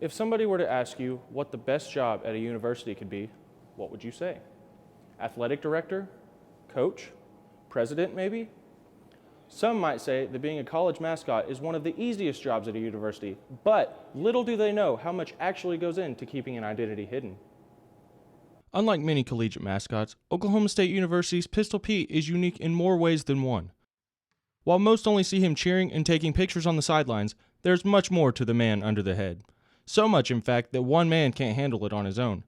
If somebody were to ask you what the best job at a university could be, what would you say? Athletic director? Coach? President, maybe? Some might say that being a college mascot is one of the easiest jobs at a university, but little do they know how much actually goes into keeping an identity hidden. Unlike many collegiate mascots, Oklahoma State University's Pistol Pete is unique in more ways than one. While most only see him cheering and taking pictures on the sidelines, there's much more to the man under the head. So much, in fact, that one man can't handle it on his own.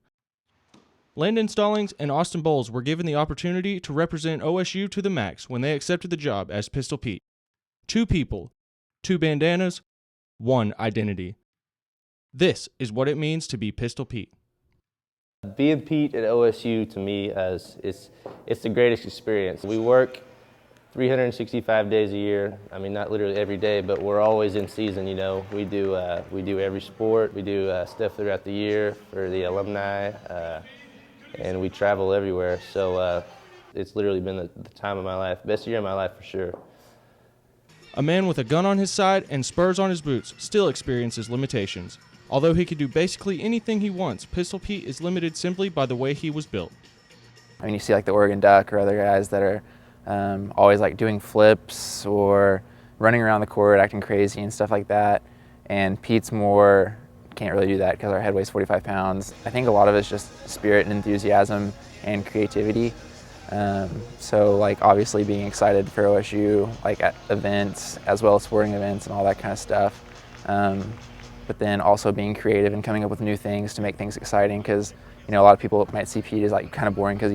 Landon Stallings and Austin Bowles were given the opportunity to represent OSU to the max when they accepted the job as Pistol Pete. 2 people, 2 bandanas, 1 identity. This is what it means to be Pistol Pete. Being Pete at OSU to me it's the greatest experience. We work 365 days a year. I mean, not literally every day, but we're always in season. You know, we do every sport. We do stuff throughout the year for the alumni, and we travel everywhere. So it's literally been the time of my life, best year of my life for sure. A man with a gun on his side and spurs on his boots still experiences limitations. Although he can do basically anything he wants, Pistol Pete is limited simply by the way he was built. I mean, you see like the Oregon Duck or other guys that are always like doing flips or running around the court acting crazy and stuff like that. And Pete's more, can't really do that because our head weighs 45 pounds. I think a lot of it's just spirit and enthusiasm and creativity. So like obviously being excited for OSU, like at events as well as sporting events and all that kind of stuff. But then also being creative and coming up with new things to make things exciting, because you know a lot of people might see Pete as like kind of boring because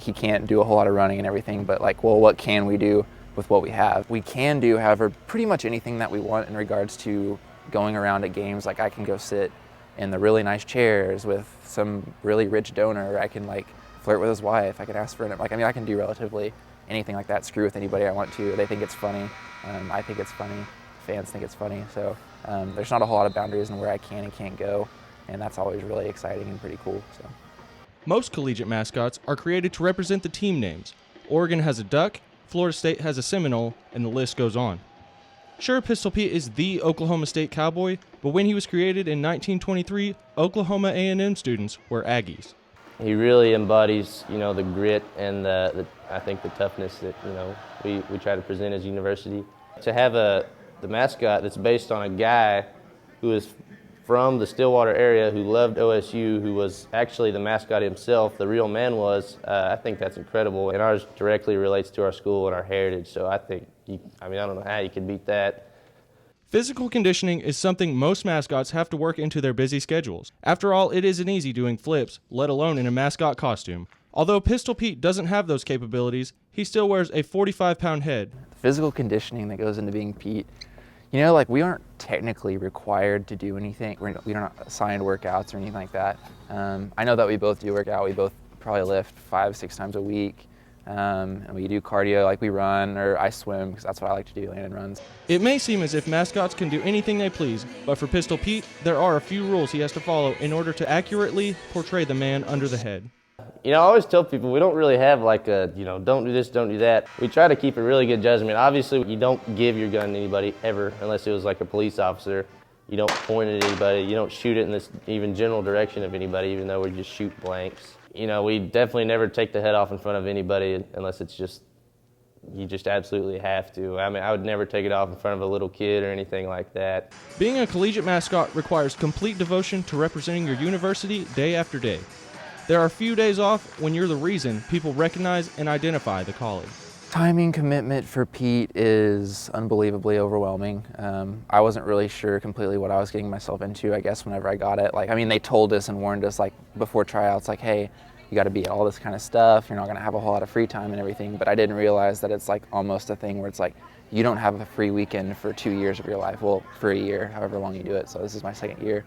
he can't do a whole lot of running and everything, but like, well, what can we do with what we have? We can do, however, pretty much anything that we want in regards to going around at games. Like I can go sit in the really nice chairs with some really rich donor, or I can like flirt with his wife, I can ask for it. Like, I mean, I can do relatively anything like that, screw with anybody I want to. They think it's funny, I think it's funny, fans think it's funny, so there's not a whole lot of boundaries in where I can and can't go, and that's always really exciting and pretty cool. So. Most collegiate mascots are created to represent the team names. Oregon has a duck, Florida State has a Seminole, and the list goes on. Sure, Pistol Pete is the Oklahoma State Cowboy, but when he was created in 1923, Oklahoma A&M students were Aggies. He really embodies, you know, the grit and I think the toughness that, you know, we try to present as a university. To have the mascot that's based on a guy who is from the Stillwater area, who loved OSU, who was actually the mascot himself, the real man was, I think that's incredible. And ours directly relates to our school and our heritage, so I think, I don't know how you could beat that. Physical conditioning is something most mascots have to work into their busy schedules. After all, it isn't easy doing flips, let alone in a mascot costume. Although Pistol Pete doesn't have those capabilities, he still wears a 45-pound head. The physical conditioning that goes into being Pete, you know, like we aren't technically required to do anything. We don't assigned workouts or anything like that. I know that we both do work out. We both probably lift 5-6 times a week. And we do cardio, like we run, or I swim, because that's what I like to do, Landon runs. It may seem as if mascots can do anything they please, but for Pistol Pete, there are a few rules he has to follow in order to accurately portray the man under the head. You know, I always tell people we don't really have like a, you know, don't do this, don't do that. We try to keep a really good judgment. Obviously, you don't give your gun to anybody ever, unless it was like a police officer. You don't point it at anybody. You don't shoot it in this even general direction of anybody, even though we just shoot blanks. You know, we definitely never take the head off in front of anybody unless it's just, you just absolutely have to. I mean, I would never take it off in front of a little kid or anything like that. Being a collegiate mascot requires complete devotion to representing your university day after day. There are few days off when you're the reason people recognize and identify the college. Timing commitment for Pete is unbelievably overwhelming. I wasn't really sure completely what I was getting myself into, I guess, whenever I got it. Like, I mean, they told us and warned us, like, before tryouts, like, hey, you got to be at all this kind of stuff. You're not going to have a whole lot of free time and everything. But I didn't realize that it's like almost a thing where it's like, you don't have a free weekend for 2 years of your life. Well, for a year, however long you do it. So this is my second year.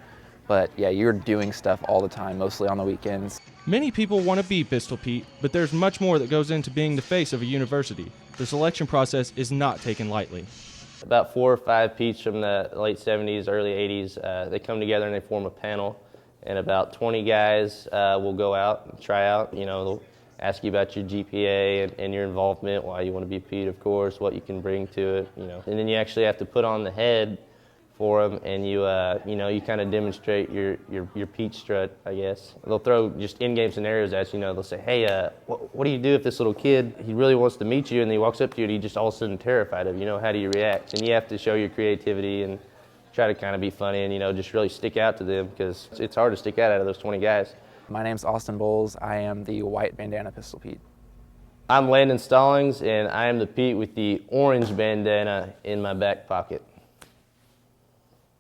But yeah, you're doing stuff all the time, mostly on the weekends. Many people want to be Pistol Pete, but there's much more that goes into being the face of a university. The selection process is not taken lightly. About 4 or 5 Petes from the late 70s, early 80s, they come together and they form a panel. And about 20 guys will go out and try out. You know, they'll ask you about your GPA and your involvement, why you want to be a Pete, of course, what you can bring to it, you know. And then you actually have to put on the head for them, and you you kind of demonstrate your Pete strut, I guess. They'll throw just in-game scenarios at you. They'll say, hey, what do you do if this little kid, he really wants to meet you, and he walks up to you and he just all of a sudden terrified of you? How do you react? And you have to show your creativity and try to kind of be funny and just really stick out to them, because it's hard to stick out of those 20 guys. My name's Austin Bowles. I am the white bandana pistol Pete. I'm Landon Stallings, and I am the Pete with the orange bandana in my back pocket.